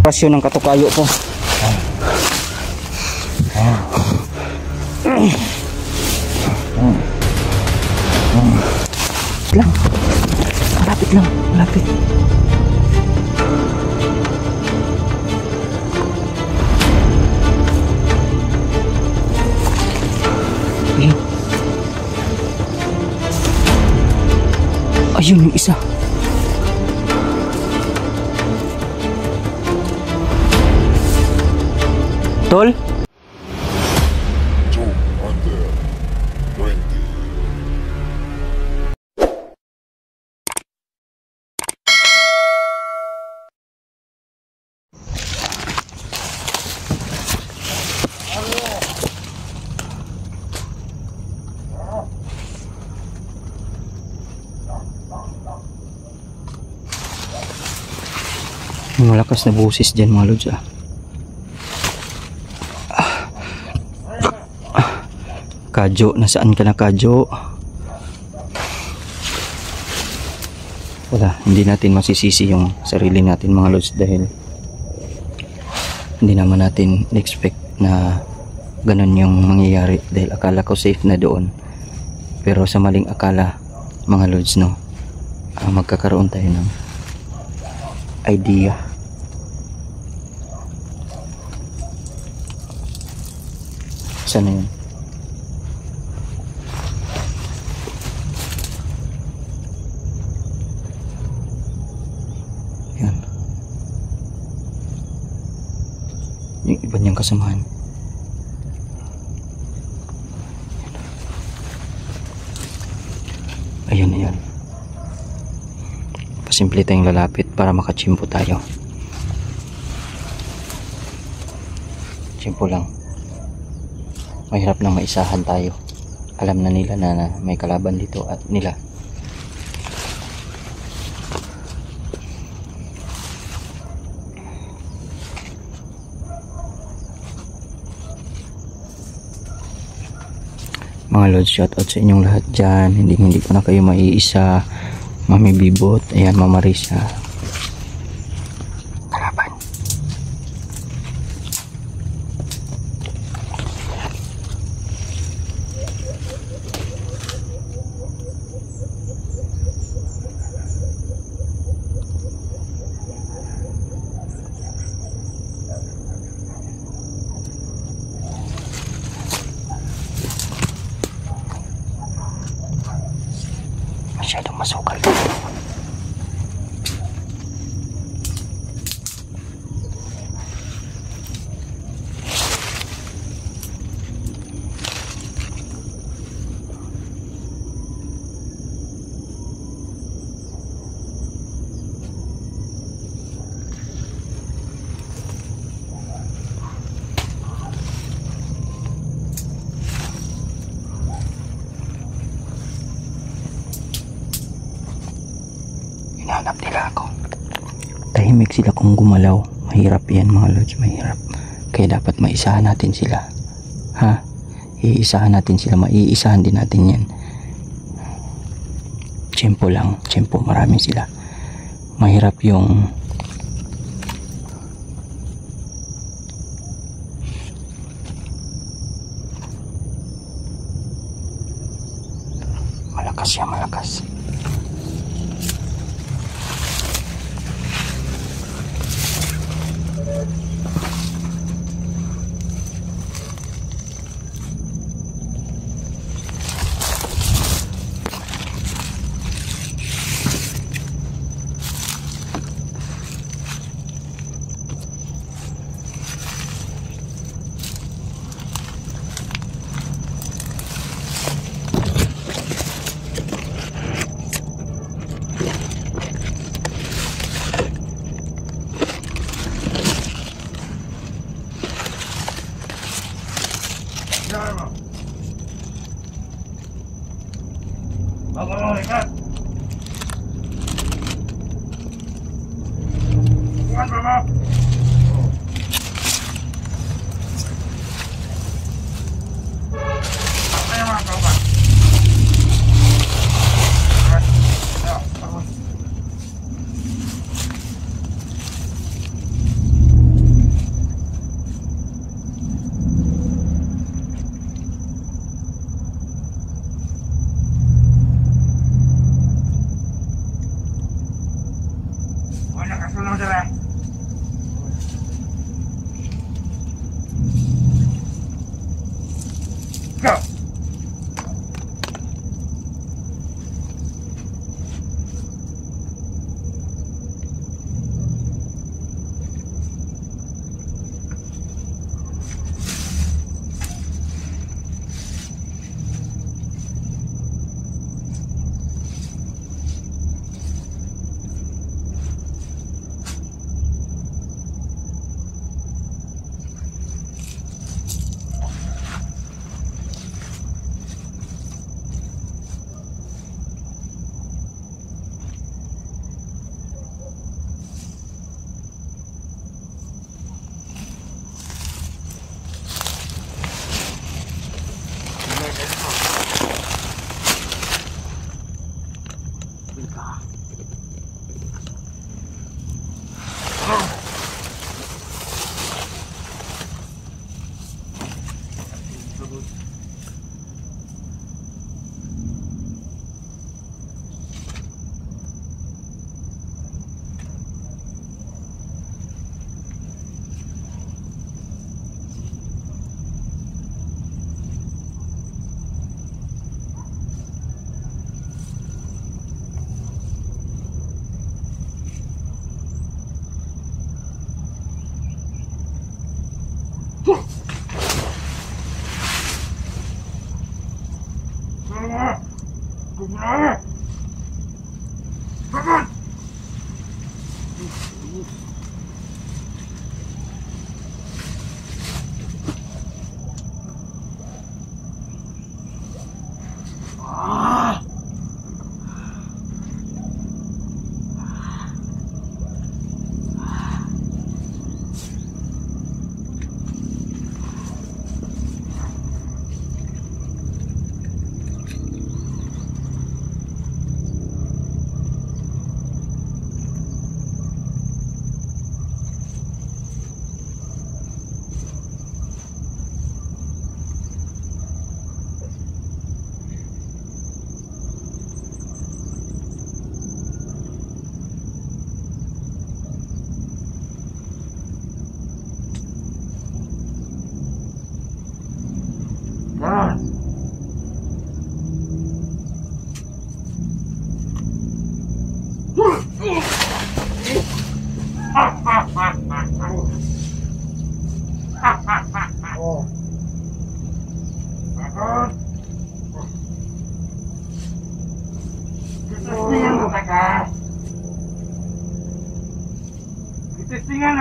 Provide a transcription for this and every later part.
Pasyon ng katukayo po. Lang. Malapit lang, malapit. Ayun yung isa. Tol? Malakas na boses dyan mga lods. Kadyo, nasaan ka na Kadyo? Wala, hindi natin masisisi yung sarili natin mga lods dahil hindi naman natin expect na ganun yung mangyayari dahil akala ko safe na doon, pero sa maling akala mga lods, no, magkakaroon tayo ng idea. Sana yun. Yan. Yung iba niyang kasamahan. Ayun, ayun. Pasimple tayong lalapit para makachimpo tayo. Chimpo lang. Mahirap lang maisahan tayo. Alam na nila na may kalaban dito at nila. Mga lods, shoutout sa inyong lahat dyan. Hindi ko na kayo maiisa. Mami Bibot, ayan, Mama Risa. Kalaban. Masyadong masukal. Hinahanap nila ako. Tahimik sila kung gumalaw. Mahirap yan mga lods, mahirap. Kaya dapat maisahan natin sila. Ha? Iisahan natin sila. Maiisahan din natin yan. Tiyempo lang. Tiyempo, marami sila. Mahirap yung malakas siya, malakas.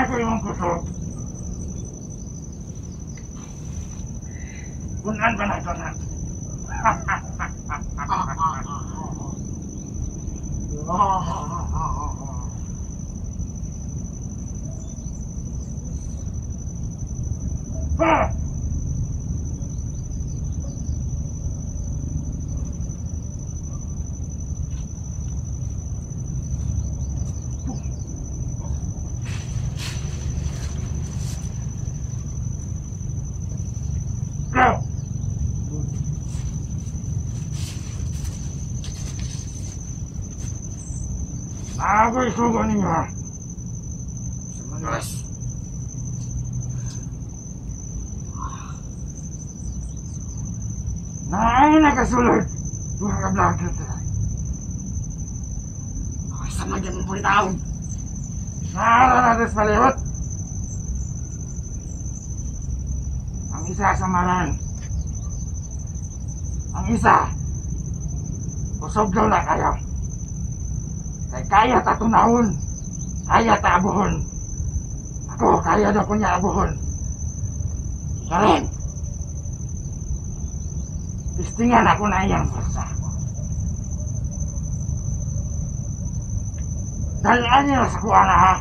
ako yung kusog. Kunan ba na ito na? Ako'y sugo ninyo ha. Sa Manolas. Naay nakasulod. Mga ka-blanket. Sama dyan mong pulitaon. Naara natin sa palihot. Ang isa sa malan. Ang isa. Kusog daw na kayo. Kaya ta tunahon, kaya ta abuhon. Ako, kaya daw ko niya abuhon. Karen, istingan ako na iyang pwersa. Dalaan niyo sa kuha na ha.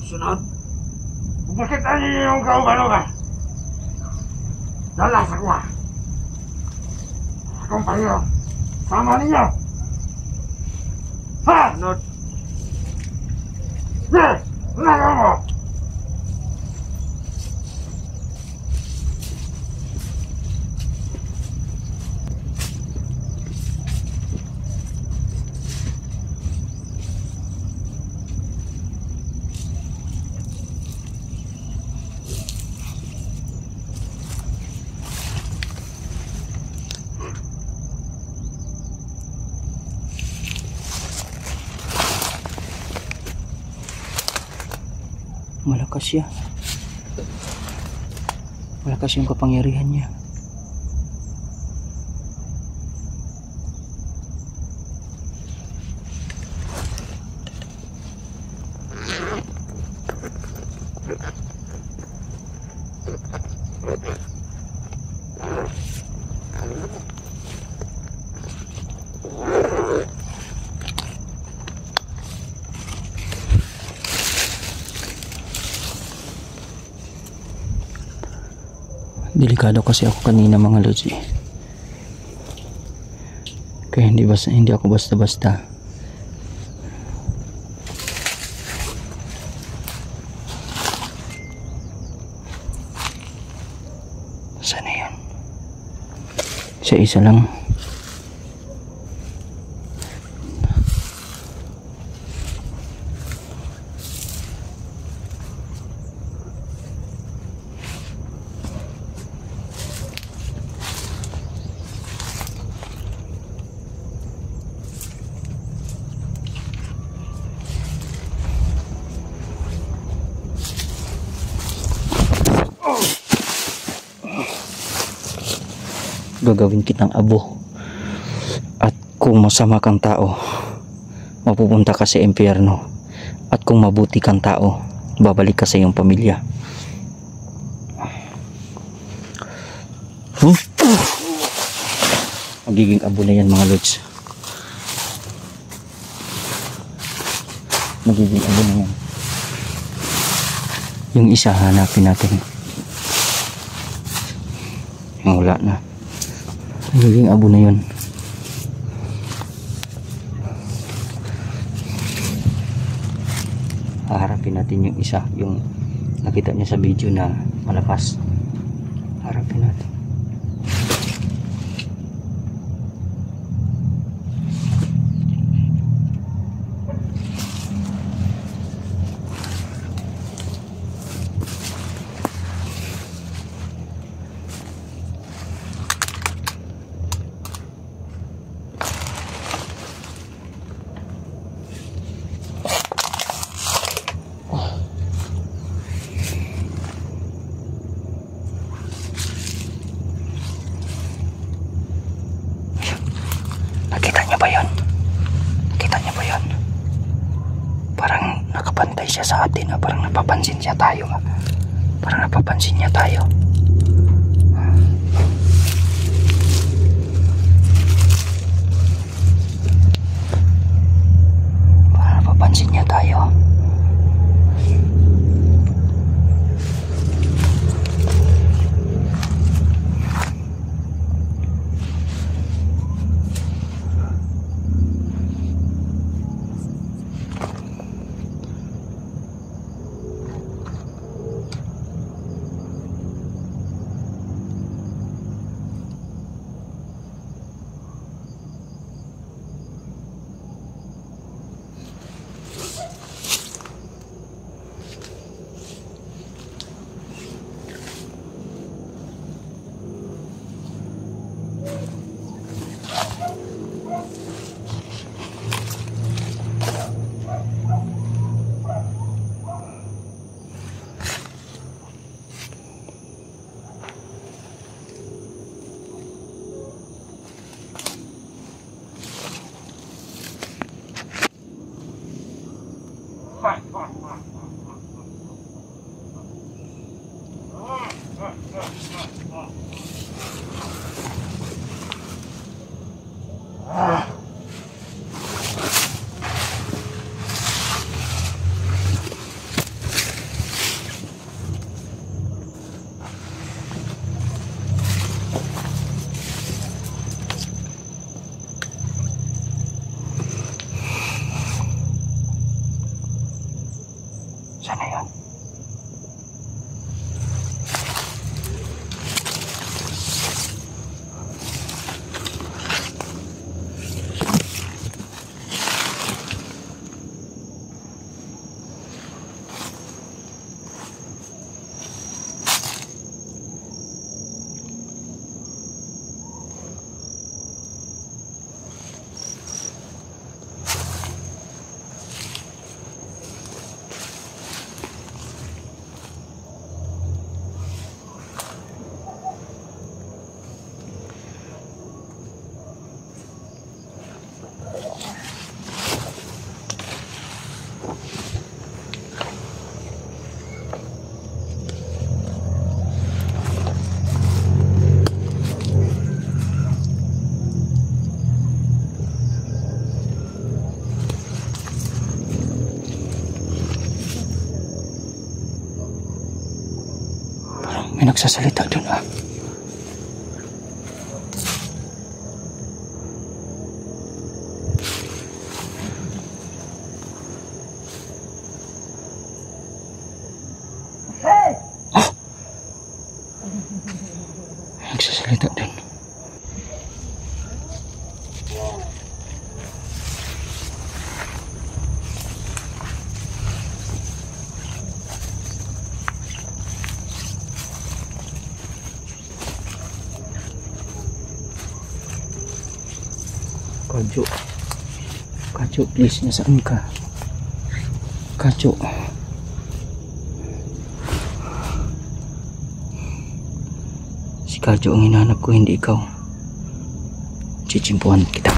Sunod. Bakit ano yung kauban-uban? Dala sa kuha. Akong payo, sama ninyo. Ha! Not. Nagawa mo! Malakas siya. Malakas yung kapangyarihan niya. Delikado kasi ako kanina mga lods eh. Kaya hindi ako basta-basta. Sana yan? Siya isa lang. Gagawin kitang abo, at kung masama kang tao mapupunta ka sa impyerno, at kung mabuti kang tao babalik ka sa iyong pamilya. Magiging abo na yan mga lods. Magiging abo na yan. Yung isa hanapin natin. Wala na. Magiging abo na yun. Haharapin natin yung isa, yung nakita niya sa video na malakas. Harapin natin. parang napapansin siya tayo. Parang napapansin niya tayo. Parang napapansin niya tayo. Sana yun. May nagsasalita doon Hey! May nagsasalita doon. Kajo. Kajo, please. Nasaan ka? Kajo. Si Kajo ang hinahanap ko, hindi ikaw. Chichimpuhan kita.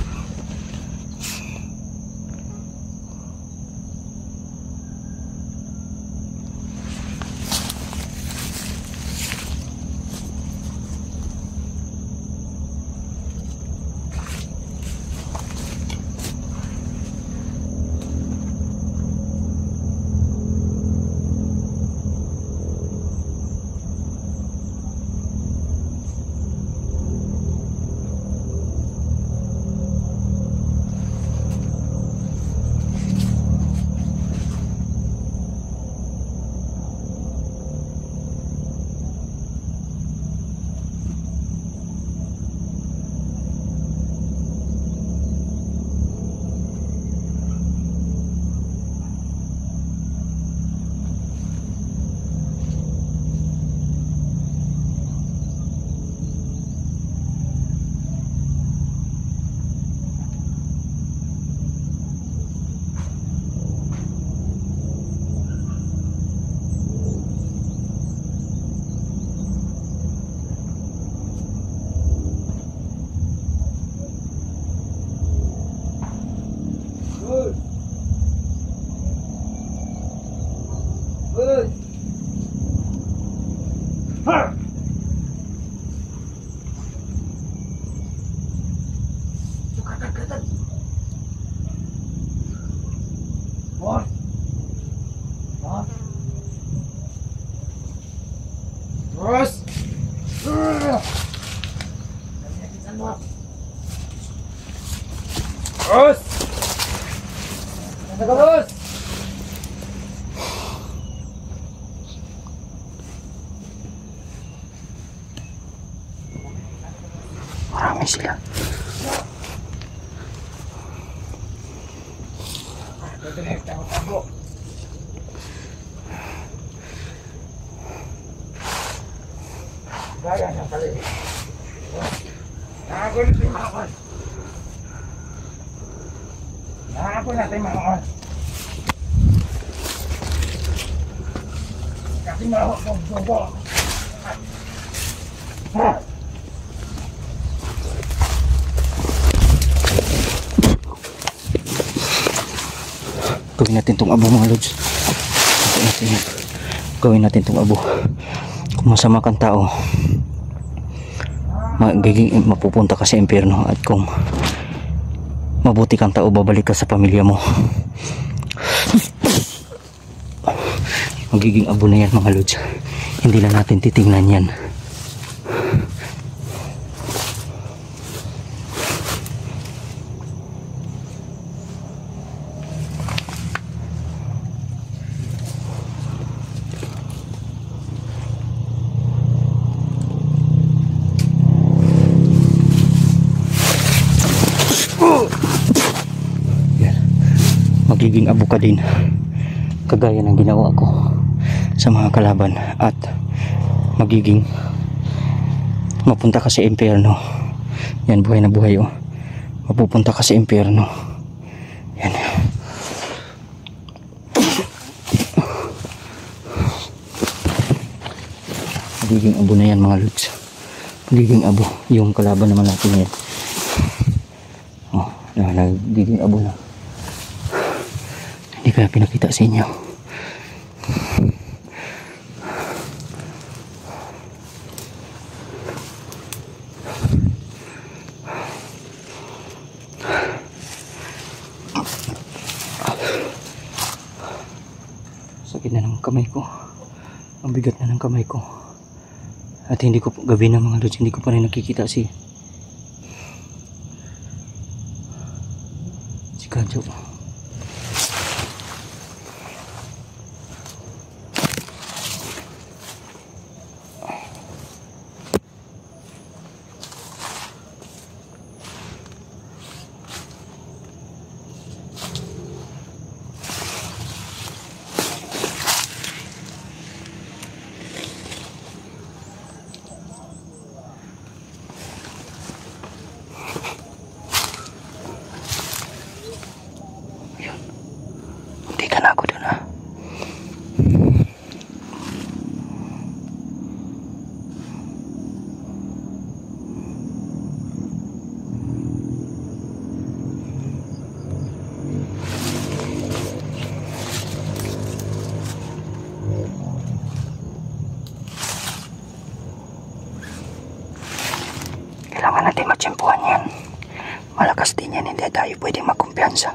Ha! Sukatan-katan. Boss. Boss. Boss. Boss. Ano ka, boss? Marami sila. Gaya ng kali. Nakagulo si Makon. Nakagulo natin Makon. Kasi mahok ng dugo. Ha! Gawin natin tong abo mga lods. Gawin natin tong abo. Kung masama kang tao, mapupunta ka sa impyerno, at kung mabuti kang tao, babalik ka sa pamilya mo. Magiging abo na yan mga lods. Hindi na natin titingnan yan. Magiging abo ka din, kagaya ng ginawa ko sa mga kalaban, at magiging mapunta ka sa impyerno. Yan, buhay na buhay oh. Mapupunta ka sa impyerno. Yan. Magiging abo na yan mga lods. Magiging abo yung kalaban naman natin yan. Oh, nagiging abo na. Hindi kaya pinakita sa inyo. Sakit na ng kamay ko. Ang bigat na ng kamay ko. At hindi ko, gabi na mga lods, hindi ko pa rin nakikita si Kadyo. Hindi ka na ako dun ha. Kailangan natin matsyempuhan yan. Malakas din yan, hindi tayo pwedeng magkumpiyansa.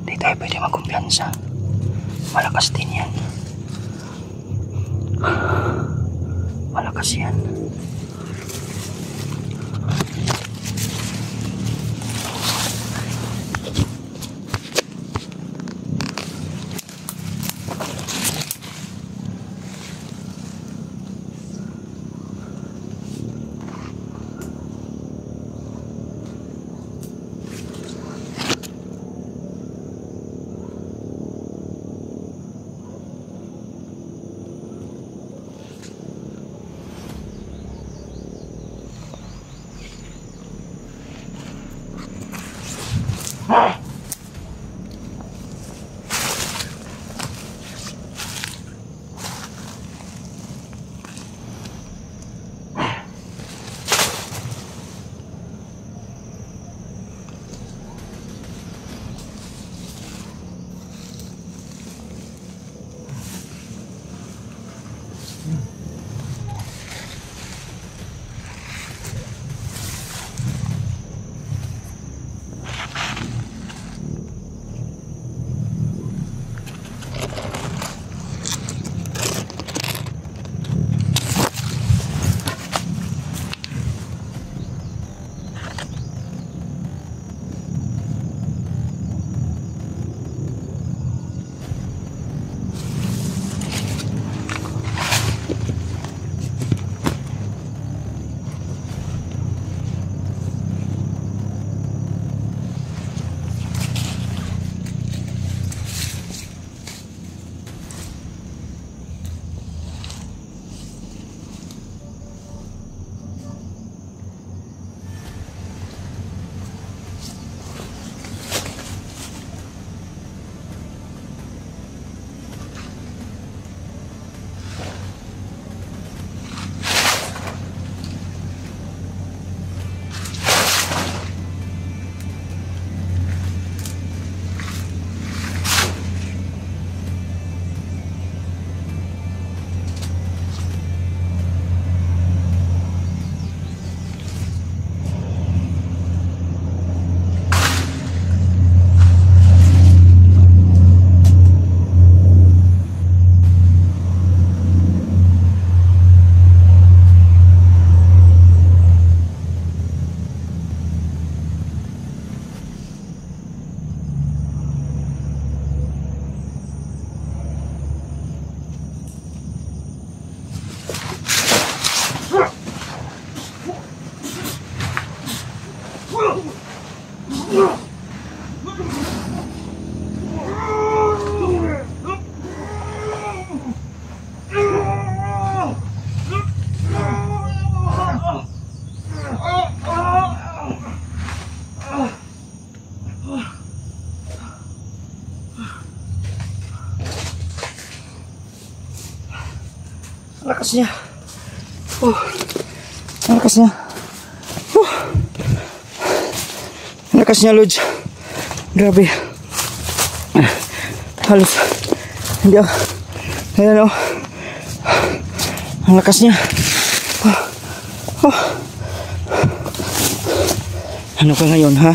Hindi tayo pwede magkumpiyansa. Malakas din yan. Malakas yan. lakas niya. Ang lakas niya. Ang lakas niya, Lods. Grabe. Halos hindi ako. Ayan o. Ang lakas niya. Ano ka ngayon, ha?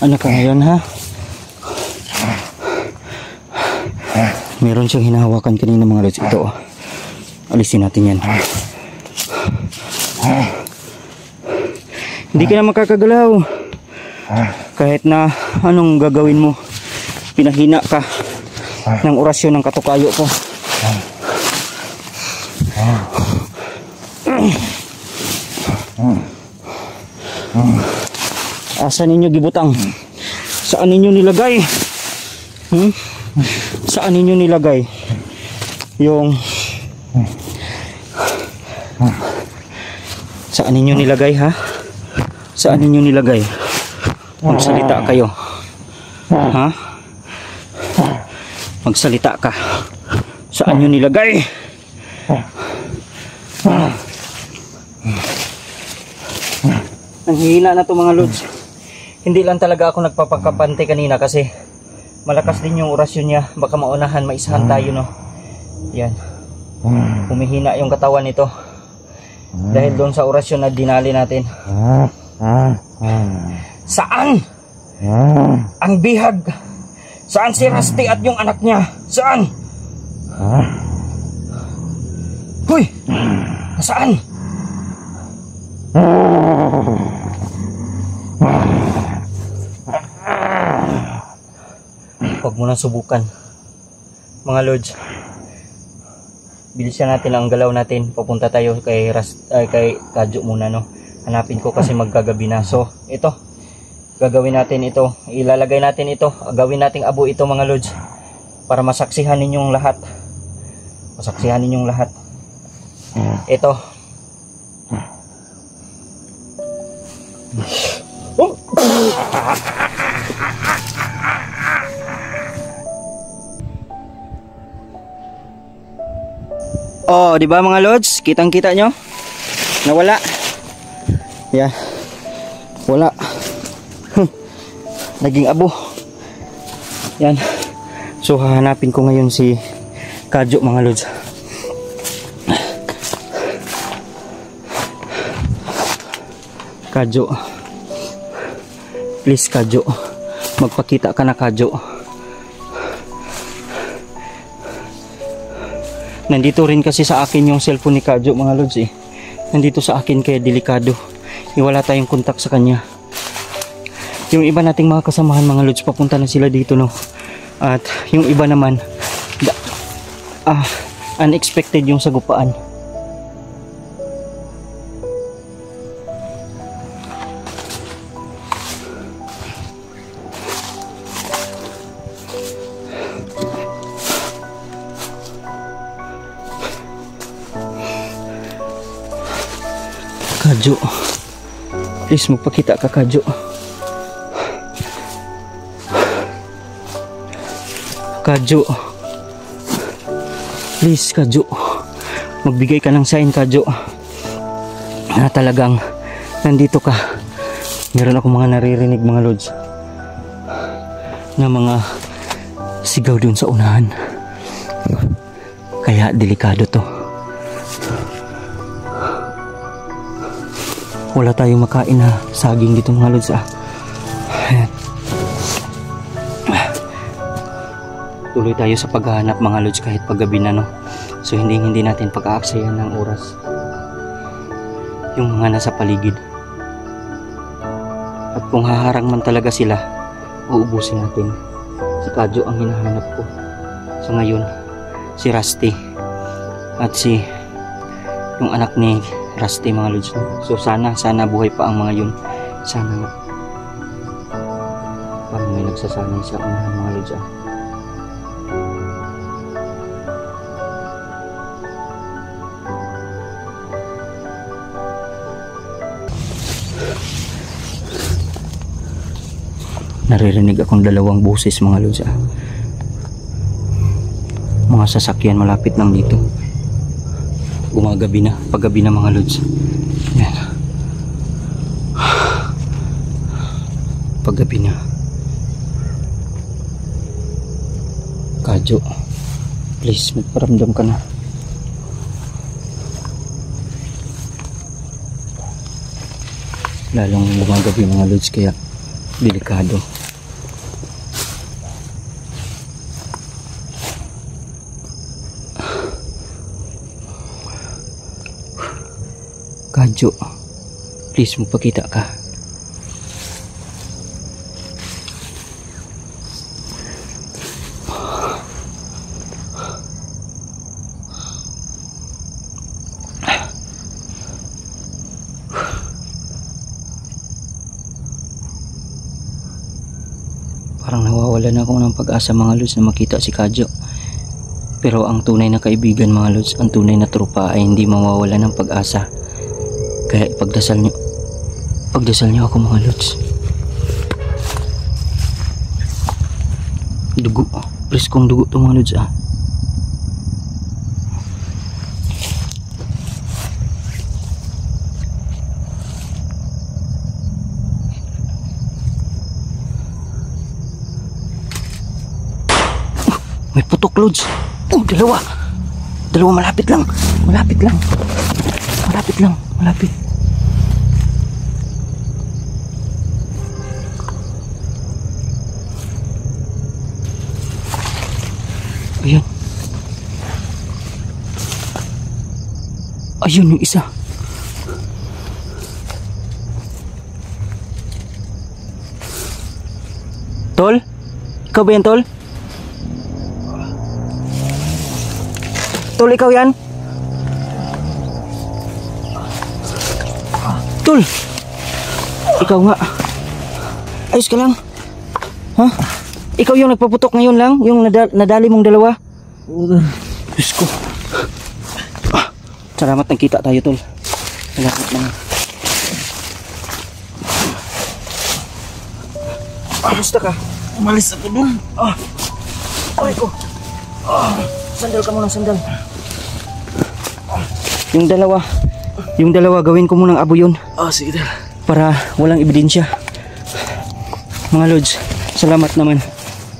Ano ka ngayon, ha? Meron siyang hinahawakan kanina, mga Lods. Ito, alisin natin yan. Hindi ka na makakagalaw. Kahit na anong gagawin mo, pinahina ka ng orasyon ng katukayo ko. Saan ninyo gibutang? Saan ninyo nilagay? Saan ninyo nilagay? Yung saan ninyo nilagay, ha? Saan ninyo nilagay? Magsalita kayo. Ha? Magsalita ka. Saan nyo nilagay? Ang hihina na to, mga Lods. Hindi lang talaga ako nagpapakapante kanina kasi malakas din yung orasyon niya. Baka maunahan, maisahan tayo, no? Yan. Humihina yung katawan nito dahil doon sa orasyon na dinali natin. Saan ang bihag? Saan si Rusty at yung anak niya? Saan? Hoy! Saan? Huwag mo nang subukan, mga Lods. Bilisan natin ang galaw natin. Papunta tayo kay kay Kadyo muna, no? Hanapin ko kasi magkagabi na. So, ito. Gagawin natin ito. Ilalagay natin ito. Gawin nating abo ito, mga Lods. Para masaksihan ninyong lahat. Masaksihan ninyong lahat. Ito. Oh, di ba, mga Lods? Kitang-kita nyo? Nawala. Yeah. Wala. Naging abo. Yan. So, hahanapin ko ngayon si Kadyo, mga Lods. Kadyo. Please, Kadyo. Magpakita ka na, Kadyo. Nandito rin kasi sa akin yung cellphone ni Kadyo, mga Lods, eh. Nandito sa akin, kaya delikado. Wala tayong kontak sa kanya. Yung iba nating mga kasamahan, mga Lods, papunta na sila dito, no? At yung iba naman, unexpected yung sagupaan. Kadyo, please magpakita ka, Kadyo. Kadyo, please, Kadyo, magbigay ka ng sign, Kadyo, na talagang nandito ka. Meron ako mga naririnig, mga Lods, na mga sigaw dun sa unahan. Kaya delikado to. Wala tayong makain na saging dito, mga Lods. Ayan. Tuloy tayo sa paghahanap, mga Lods, kahit paggabi na, no? So hindi natin pag-aaksayan ng oras yung mga nasa paligid. At kung haharang man talaga sila, uubusin natin. Si Kadyo ang hinahanap ko sa ngayon, si Rusty at si yung anak ni Rusty, mga Lods. So sana buhay pa ang mga yun. Sana nga. Parang may nagsasanay sa unahan, mga Lods. Naririnig akong dalawang boses, mga Lods. Mga sasakyan malapit lang dito. Gumagabi na, paggabi na mga lods. Yan. Paggabi na. Kadyo, please magparamdam ka na. Lalong gumagabi mga lods, kaya delikado. Kadyo, please magpakita ka. Parang nawawala na ako ng pag-asa mga lods na makita si Kadyo. Pero ang tunay na kaibigan mga lods, ang tunay na tropa ay hindi mawawala ng pag-asa. Kaya ipagdasal niyo ako mga lods. Dugo, preskong dugo to mga lods ah. May putok lods. Oh, dalawa. Malapit lang. Malapit. Ayan. Ayun yung isa. Tol? Ikaw ba yan, Tol? Tol, ikaw yan? Tol! Ikaw nga. Ayos ka lang. Ha? Ikaw yung nagpaputok ngayon lang? Yung nadali mong dalawa? Diyos ko. Salamat nagkita tayo, Tol. Salamat naman. Kamusta ka? Umalis ako dun. Ay ko. Sandal ka muna, sandal. Yung dalawa gawin ko munang abo yun. Sige. Para walang ebidensya. Mga lods, salamat naman.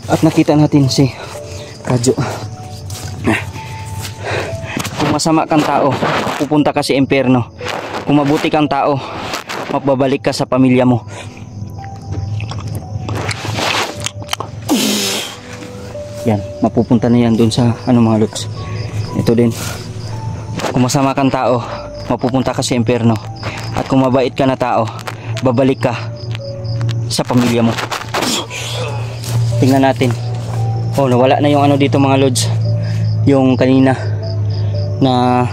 At nakita natin si Kadyo. Kung masama kang tao, pupunta ka sa impyerno. Kung mabuti kang tao, mapabalik ka sa pamilya mo. Yan, mapupunta na yan dun sa mga lods. Ito din. Kung masama kang tao, mapupunta ka sa impyerno. At kung mabait ka na tao, babalik ka sa pamilya mo. Tingnan natin. Oh, nawala na yung dito mga lods. Yung kanina na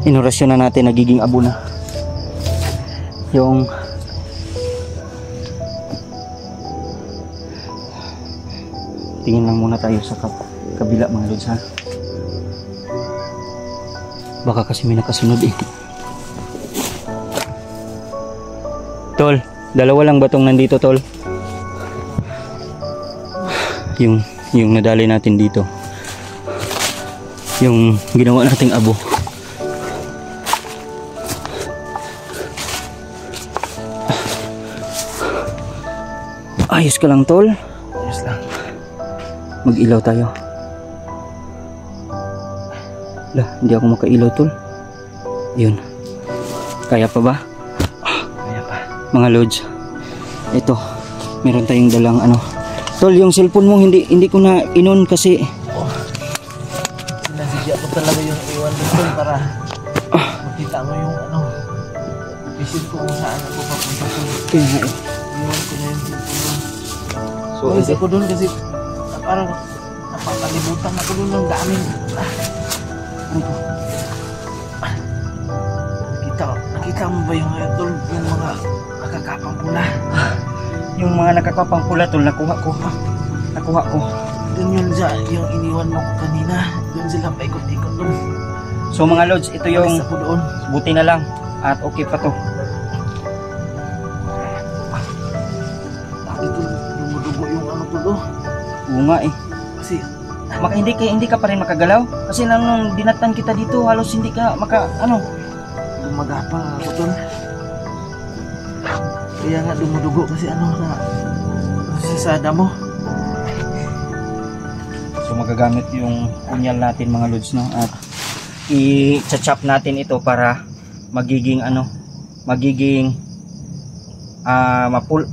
inorasyon na natin, nagiging abo na. Yung tingin lang muna tayo sa kabila mga lods ha. Baka kasi may nakasunod eh. Tol, dalawa lang batong nandito, Tol. Yung nadali natin dito. Yung ginawa nating abo. Ayos ka lang, Tol. Ayos lang. Mag-ilaw tayo. Lah, hindi ako makailaw, Tol. Yun. Kaya pa ba? Kaya pa. Mga lods, ito, meron tayong dalang Tol, yung cellphone mo hindi ko na inon kasi sinasadya ko talaga yung iwan dito para makita mo yung vision ko kung saan ako papunta ko. kaya nga eh. Iwan ko na yung cellphone. So, Umalis ako dun kasi parang napapalibutan ako dun ng daming nakita mo ba yung idol, yung mga nakakapang pula? Yung mga nakakapang pula, Tol, nakuha ko. Dun yun yung iniwan mo ko kanina. Dun sila paikot-ikot dun. So mga lods, ito yung Umalis ako doon. buti na lang at okay pa to. Ito, dumudugo yung tulo. Oo nga eh. Kasi hindi ka pa rin makagalaw? Kasi nung dinatan kita dito, halos hindi ka Gumagapang ako tol. Kaya nga dumudugo kasi sa damo. So magagagamit yung punyal natin mga lods, no? At i-chop natin ito para magiging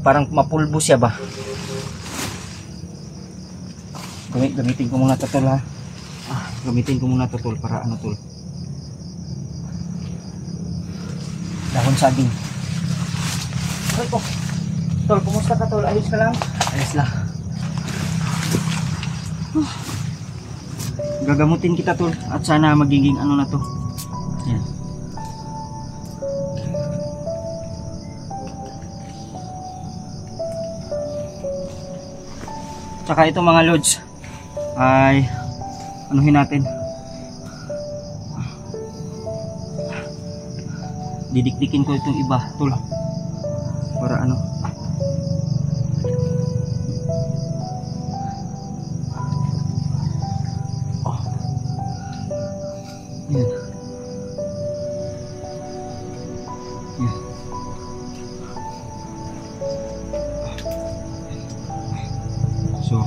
parang mapulbo siya ba. Gamitin ko muna ito tol, ha. Gamitin ko muna ito tol para tol. Dahon saging. Tol, kumusta ka tol? Ayos ka lang? Ayos lang. Gagamutin kita tol at sana magiging na to. Yan. Tsaka ito mga lods ay anuhin natin. Didikdikin ko itong iba tol para yan. Yan. So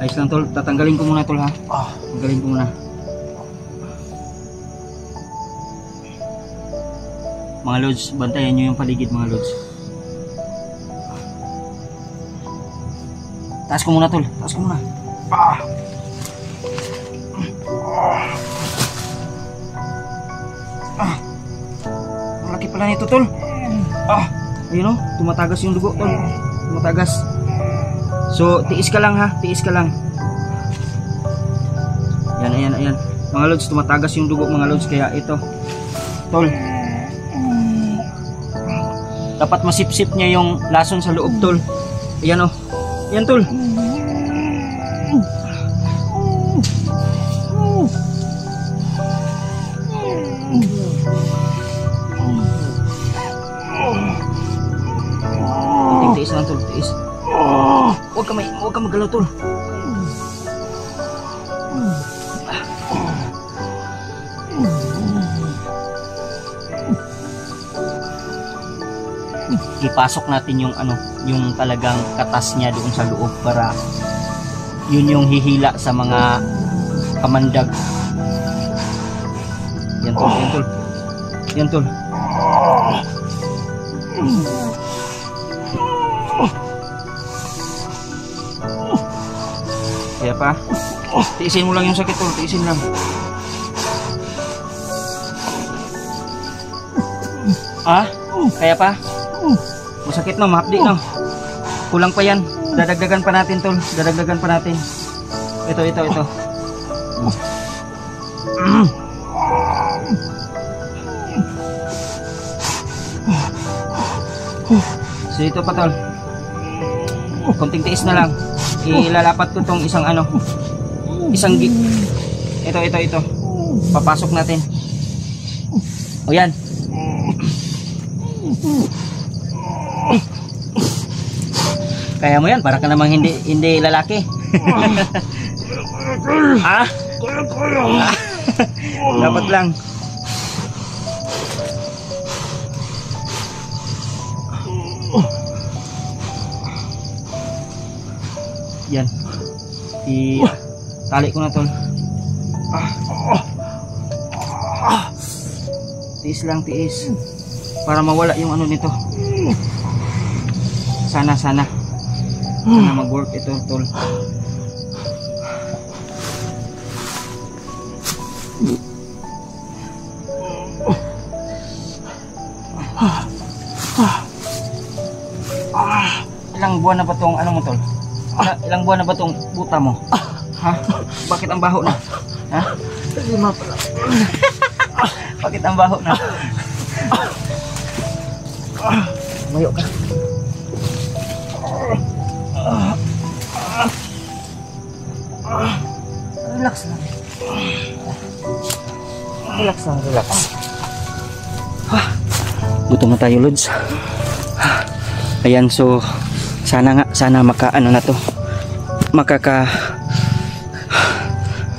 ayos lang tol, tatanggalin ko muna tol, ha. Tanggalin ko muna. Mga lods, bantayan nyo yung paligid mga lods. Taas ko muna tol, taas ko muna. Ang laki pala nito tol. Ayun o, tumatagas yung dugo tol. Tumatagas. So, tiis ka lang, ha, tiis ka lang. Ayan. Mga lods, tumatagas yung dugo mga lods, kaya ito tol, dapat masipsip niya yung lason sa loob tol. Ayan o. Ayan tol. Tiis lang tol, tiis. Huwag ka magalaw tol. Ipasok natin yung yung talagang katas niya doon sa loob para yun yung hihila sa mga kamandag. Yan tol, yan tol. Yan tol. Kaya pa, tiisin mo lang yung sakit tol, tiisin lang. Kaya pa? Masakit no, mahapdi no. Kulang pa yan. Dadagdagan pa natin tol, dadagdagan pa natin. Ito. So ito pa tol. Konting tiis na lang. Ilalapat ko tong isang gig. Ito. Papasok natin. O yan. Kaya mo yan, para ka namang hindi lalaki. Dapat lang. Yan. Tali ko na tol. Tiis lang, tiis. Para mawala yung nito. Sana mag-work ito tol. Ilang buwan na ba tong mo tol? Ilang buwan na ba tong buta mo? Ha? Bakit ang baho na? Ha? 5 pala. Bakit ang baho na? Mayo ka. Relax lang. Relax. Gutom na tayo, Lods. Ayan, so sana makaano na to.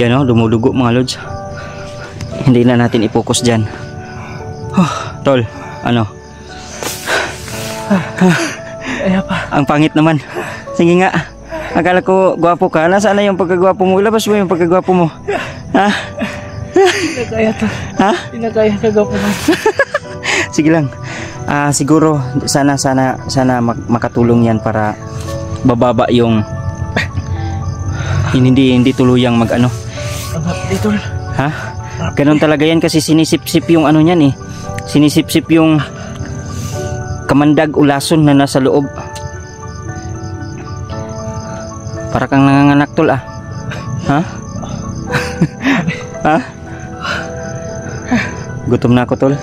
Yan o, dumudugo mga lods. Hindi na natin i-focus dyan. Tol, ano? Ang pangit naman. Sige nga. Akala ko gwapo ka. Nasaan na yung pagkagwapo mo? Ilabas mo yung pagkagwapo mo. Ha? Pinakaya to. Ha? Pinakaya kagwapo mo. Sige lang. Siguro sana makatulong yan para bababa yung hindi tuluyang mag-ano. Dito. Ha? Ganun talaga yan kasi sinisip-sip yung ano niyan eh. Sinisip-sip yung kamandag o lason na nasa loob. Para kang nanganganak tol ah. Ha? Ha? Gutom na ako tol.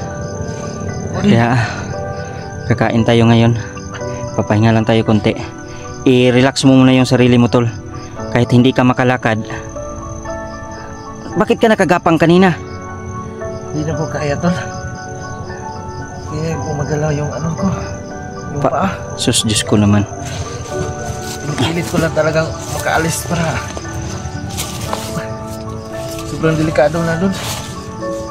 Kaya kakain tayo ngayon. Papahinga lang tayo konti. I-relax mo muna yung sarili mo tol. Kahit hindi ka makalakad. Bakit ka nakagapang kanina? Hindi na po kaya tol. Hindi po magalaw yung ano ko. Yung paa. Sus, Diyos ko naman. Pinipilit ko lang talagang makaalis para sobrang delikado na dun.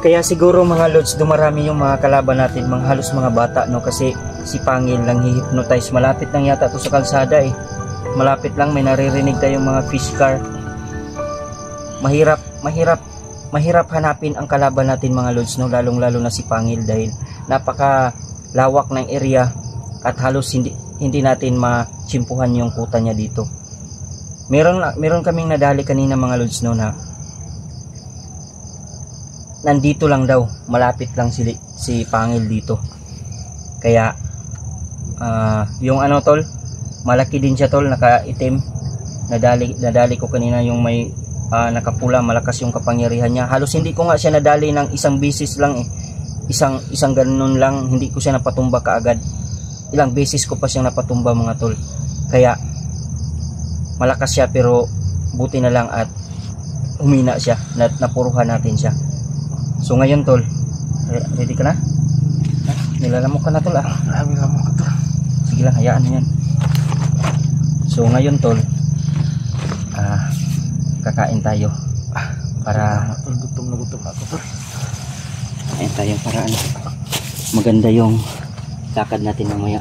Kaya siguro mga lods, dumarami yung mga kalaban natin, mga halos mga bata, no? Kasi si Pangil lang hi-hypnotize. Malapit lang yata to sa kalsada eh. Malapit lang, may naririnig tayong mga fish car. Mahirap hanapin ang kalaban natin mga lods, no? Lalong lalo na si Pangil dahil napaka lawak ng area at halos hindi natin matsimpuhan yung kuta niya dito. Meron kaming nadali kanina mga lods, no, na nandito lang daw, malapit lang si Pangil dito. Kaya yung ano tol, malaki din siya tol, nakaitim. Nadali ko kanina yung may nakapula, malakas yung kapangyarihan niya. Halos hindi ko nga siya nadali ng isang beses lang eh. Isang ganun lang, hindi ko siya napatumba kaagad. Ilang beses ko pa siyang napatumba mga tol. Kaya malakas siya, pero buti na lang at humina siya, napuruhan natin siya. So ngayon tol, ready ka na? Nilalamok ka na tol ah. Nilalamok ka tol. Sige lang, hayaan mo yan. So ngayon tol, kakain tayo para gutom na gutom ako tol. Kakain tayo para ano, maganda yung lakad natin mamaya.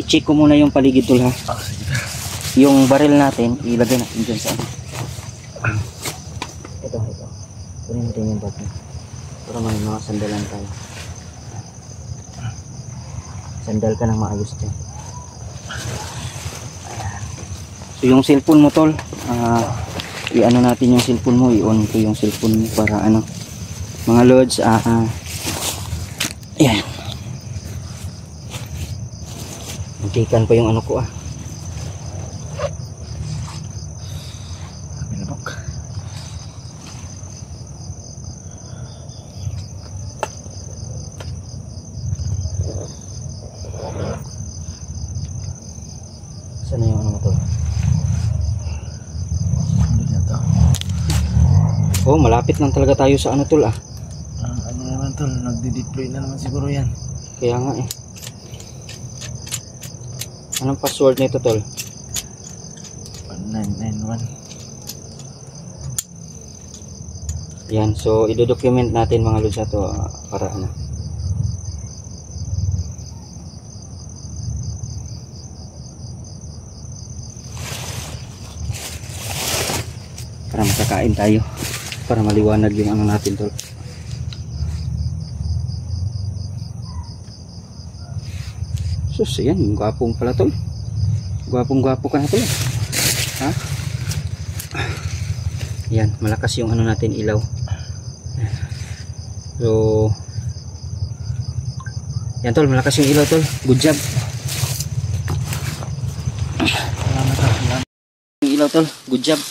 I-check ko muna yung paligid tol ha. Yung baril natin ilagay natin dyan sa ano. Ito kunin natin yung bag niya para may mga sandalan tayo. Sandal ka ng maayos dyan. So yung cellphone mo tol, i-ano natin yung cellphone mo, i-on ko yung cellphone mo para ano mga lods. Ayan, muntikan pa yung ano ko ah. Sana yung ano mo tol? Oh, malapit lang talaga tayo sa ano tol ah. Ano naman tol, nagdi-deploy na naman siguro yan. Kaya nga eh. Anong password nito tol? 1991. Yan, so i-document natin mga lods na to para ano. Para makakain tayo. Para maliwanag yung ano natin tol. Sus, yan, yung gwapong pala tol. Gwapong-gwapo ka na tol. Ha? Yan, malakas yung ano natin ilaw. So yan tol, malakas yung ilaw tol. Good job. Yung ilaw tol, good job.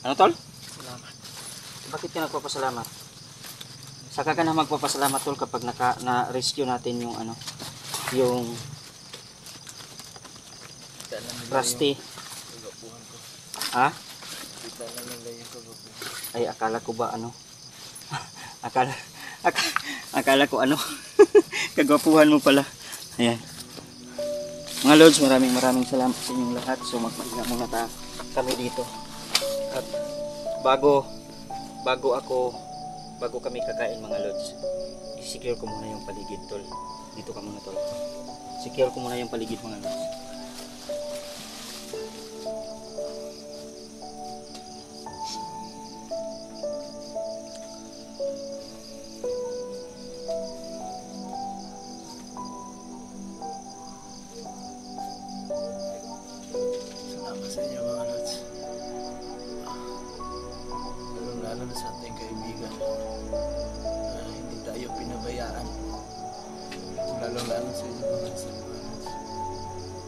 Ano tol? Salamat. Bakit ka nagpapasalamat? Saka ka na magpapasalamat tol kapag na-rescue natin yung ano, yung Rusty. Ha? Ay, akala ko ba ano? Akala ko ano, kagwapuhan mo pala. Ayan. Mga Lods, maraming salamat sa inyong lahat. So magpahinga muna kami dito. At bago kami kakain mga Lods, i-secure ko muna yung paligid, tol. Dito ka muna, tol. Secure ko muna yung paligid mga Lods. Salamat sa inyo mga Lods. Lalo na sa ating kaibigan. Hindi tayo pinabayaan. Lalo sa inyo mga Lods.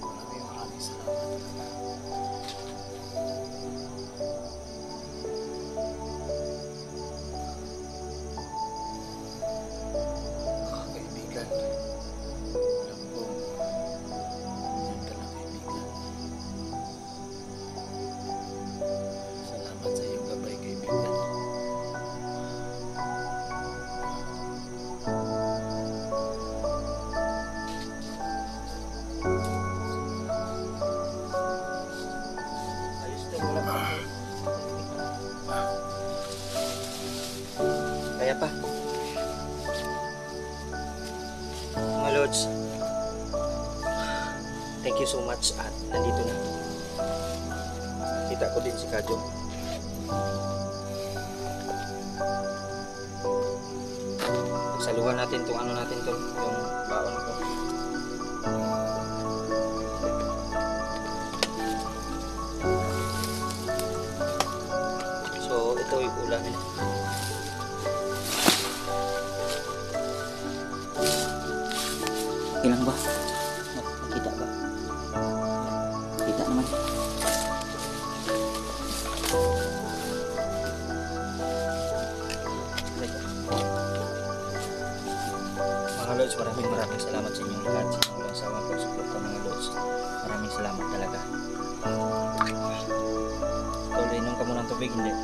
Maraming salamat. Kaibigan. Alam ko, nandiyan ka lang kaibigan. Salamat sa iyong gabay, kaibigan. Ayos to, wala pa. Kaya pa. Mga Lods, thank you so much at nandito na. Kita ko din si Kadyo. Pagsaluhan natin itong ano natin to, yung baon ko. So ito yung ulam. Ilang ba? Makita ba? Kita naman. Mga Lods, maraming salamat sa inyong lahat. Sa inyong sawang pagsuporta mga Lods. Maraming salamat talaga. Tol, inom ka muna ng tubig, hindi?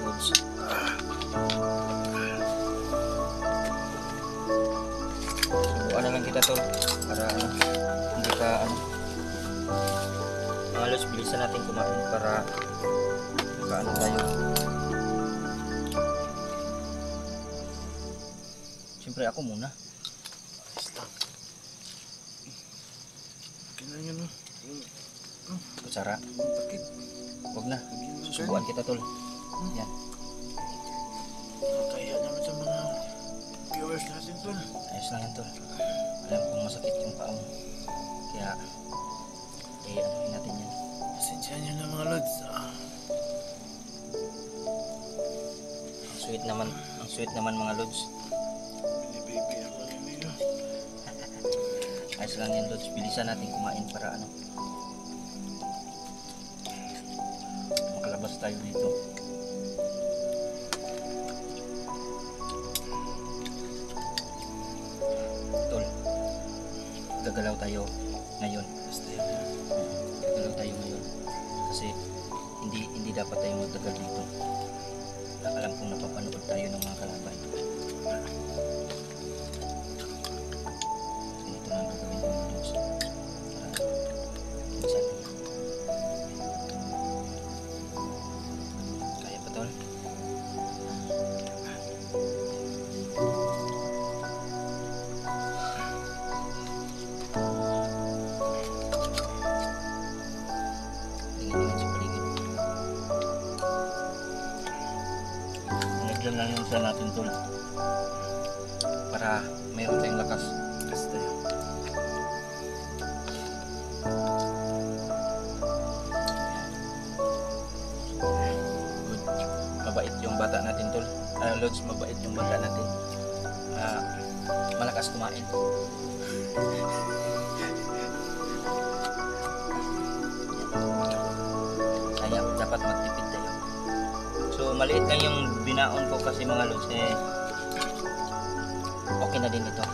Lods. Subukan na lang kita, Tol, para hindi ka mga Lods, bilisan natin kumain para makaano tayo. Siyempre ako muna. Stop. Kailan yun, no? Kutsara. Bakit? Huwag na. Susubuan kita, Tol. Yan. Kaya naman sa mga viewers natin, Tol. Ayos lang yan, Tol. Alam kong masakit yung paa mo. Kaya anuhin natin yan. Pasensya nyo na mga Lods. Ang sweet naman mga Lods. Baby ako rin nyo. Ayos lang yan, Lods. Bilisan natin kumain para makalabas tayo dito. Tol, gagalaw tayo ngayon. Gagalaw tayo ngayon. Kasi hindi dapat tayo magtagal dito. Alam kong napapanood tayo ng mga kalaban. Ganito na ang gagawin ko mga Lods. Minsan. Kaya pa, Tol? Tingin sa paligid. Nagyan lang yung sa natin, Tol, para mayroon tayong lakas. Basta yun. Good. Mabait yung bata natin, Tol. Lods, mabait yung bata natin. Malakas kumain. Kaya dapat magtipid tayo. So maliit lang yung binaon ko kasi mga Lods, okay na din ito.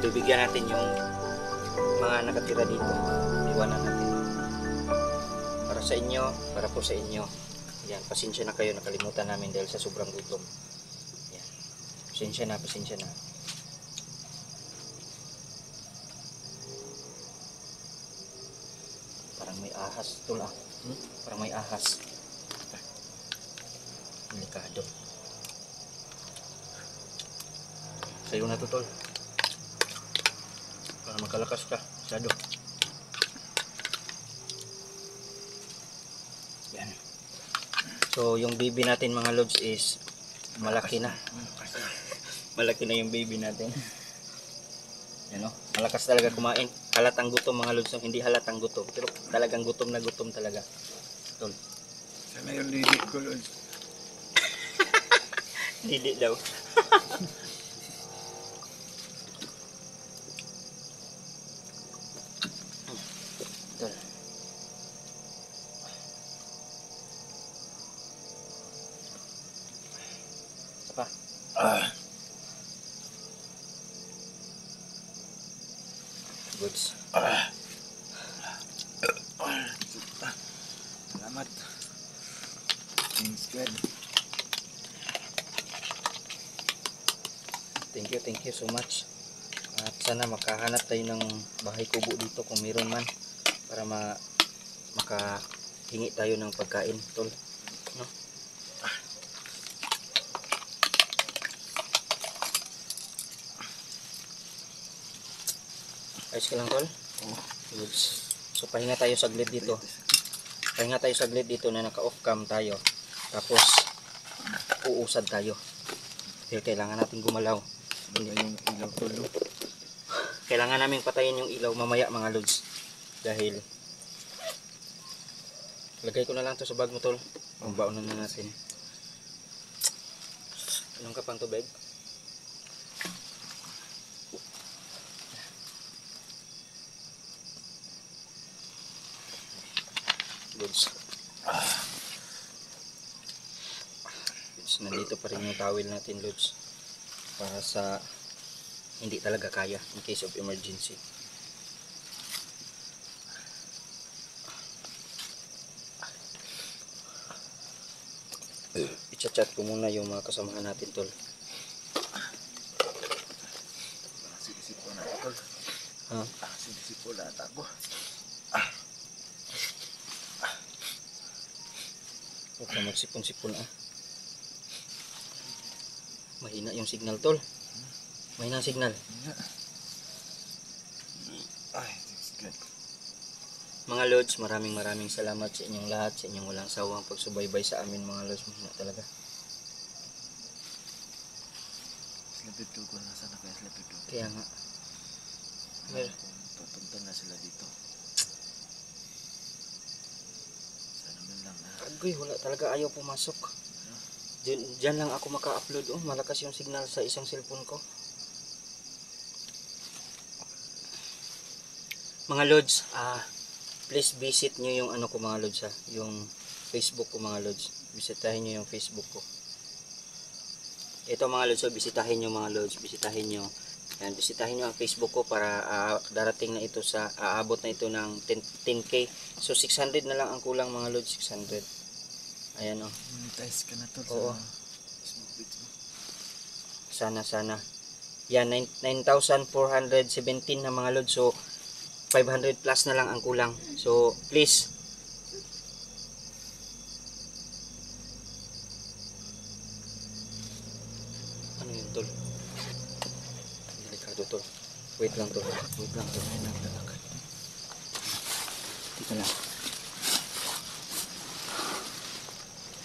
bibigyan natin yung mga nakatira dito. Iwanan natin. Para sa inyo, para po sa inyo. Yan, pasensya na kayo, nakalimutan namin dahil sa sobrang gutom. Yan. Pasensya na, pasensya na. Parang may ahas tol ah. Parang may ahas. Delikado. Sa'yo na to tol. Para magkalakas ka. Masyado. Yan. So yung baby natin mga lods is malaki na. Malaki na yung baby natin. Yan o. Malakas talaga kumain. Halatang gutom mga lods. Hindi halatang gutom. Pero talagang gutom na gutom talaga. Tol. Sana yung lili ko, Lods. Dili daw. Tol. Apa? Goods. Salamat. Thanks, God. Thank you so much. At sana makahanap tayo ng bahay kubo dito kung meron man para makahingi tayo ng pagkain, tol. No? Ayos ka lang, tol? Oh. Goods. So pahinga tayo saglit dito. Pahinga tayo saglit dito na naka-off cam tayo. Tapos uusad tayo. Dahil kailangan natin gumalaw. Yung ilaw ko, Lods. Kailangan namin patayin yung ilaw mamaya mga lods. Dahil lagay ko na lang to sa bag mo tol. Pambaunan na natin. Anong ka pang tubig? Goods. Goods. Nandito pa rin yung towel natin lods. Para sa hindi talaga kaya in case of emergency. I-chat ko muna yung mga kasamahan natin tol. Sinisip ko na ako. Ha? Sinisip ko lahat ako. Huwag na magsipon-sipon ah. Mahina yung signal tol. Mahina ang signal. Ay, thanks God. Mga lods, maraming salamat sa inyong lahat, sa inyong walang sawang pagsubaybay sa amin mga lods. Mahina talaga. Slapid ko kung nasa na kaya slapid ko. Kaya nga. Mer Papunta na sila dito. Sana man lang na. Agoy, wala talaga ayaw pumasok. Diyan lang ako maka-upload. Oh, malakas yung signal sa isang cellphone ko. Mga lods, please visit nyo yung ano ko mga lods ha. Yung Facebook ko mga lods. Bisitahin nyo yung Facebook ko. Ito mga lods, so bisitahin nyo mga lods. Bisitahin nyo. Yan, bisitahin nyo ang Facebook ko para darating na ito sa, aabot na ito ng 10k. So 600 na lang ang kulang mga lods, 600. Ayan o. Monetize ka na to Oo. sa Facebook page mo. Sana. Yan, 9,417 na mga lods. So 500 plus na lang ang kulang. So please. Ano yun tol? Delikado tol. Wait lang tol. Wait lang tol. May naglalakad. Teka lang.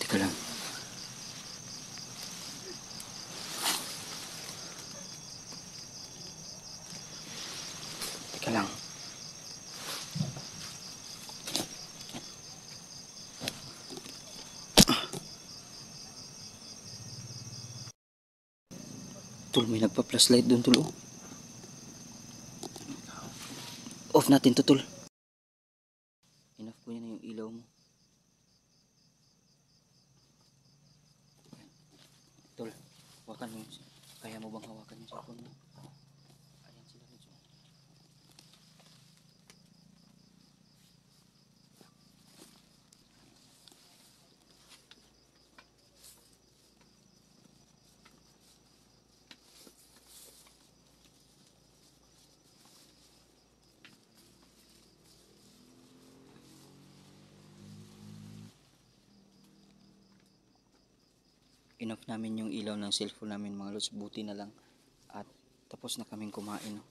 Teka lang. Teka lang. Tol, may nagpa-flashlight doon tol. Oh. Off natin to tol. Enough po yan na yung ilaw mo. Tol, hawakan mo. Kaya mo bang hawakan yung cellphone mo? Ayan sila. inoff namin yung ilaw ng cellphone namin mga lods. Buti na lang at tapos na kaming kumain, no?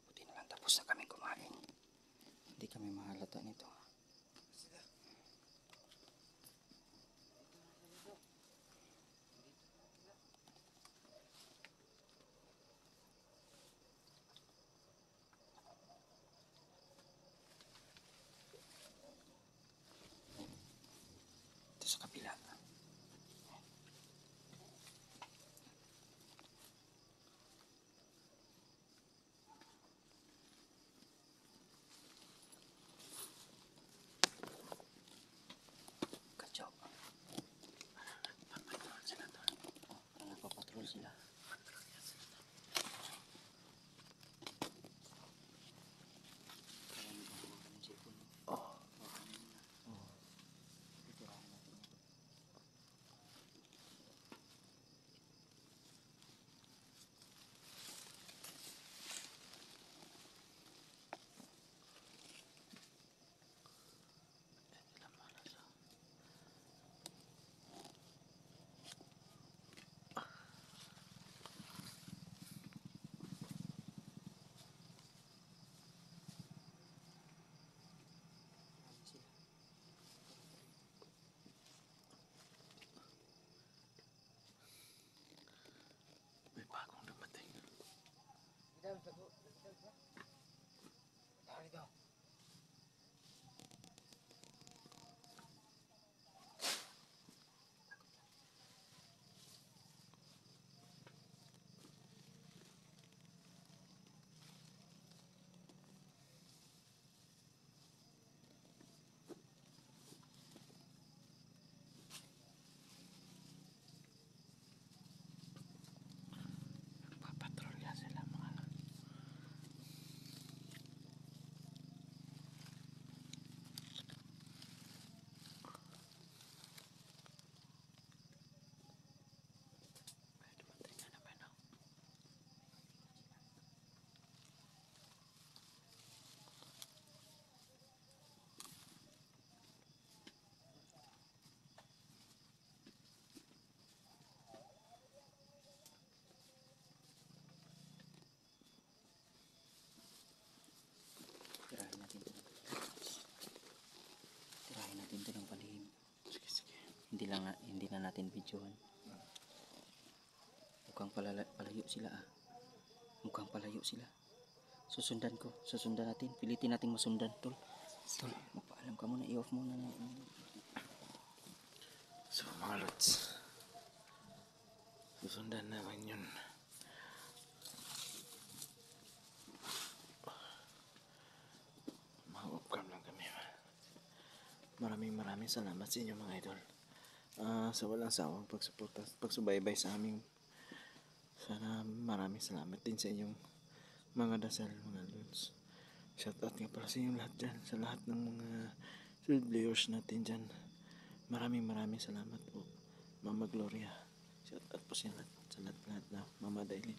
Buti na lang tapos na kaming kumain. Hindi kami mahalata nito. Ito sa kabila. Kacho. Papatrol sila to. Oh, parang nagpapatrol sila. Kaya nagpapatrol ng cellphone. Oh. Oh. Titirahin natin. May bagong dumating. Papatrolya sila mga lods. May dumating na naman, no? Tirahin natin ito. Tirahin natin ito ng palihim. Sige, sige. Hindi na natin videohan. Mukhang palayo sila ah. Mukhang palayo sila. Susundan natin. Pilitin nating masundan, tol. Tol, magpaalam ka muna, i-off muna na. So mga lods, susundan namin yun. Mga-off-cam lang kami. Maraming salamat sa inyo mga idol. Sa walang sawang pagsuporta, pagsubaybay sa aming. Sana maraming salamat din sa inyong mga dasal mga lods. Shoutout nga pala sa inyong lahat dyan, sa lahat ng mga viewers natin dyan. Maraming salamat po Mama Gloria. Shoutout po sa lahat na Mama Dailin.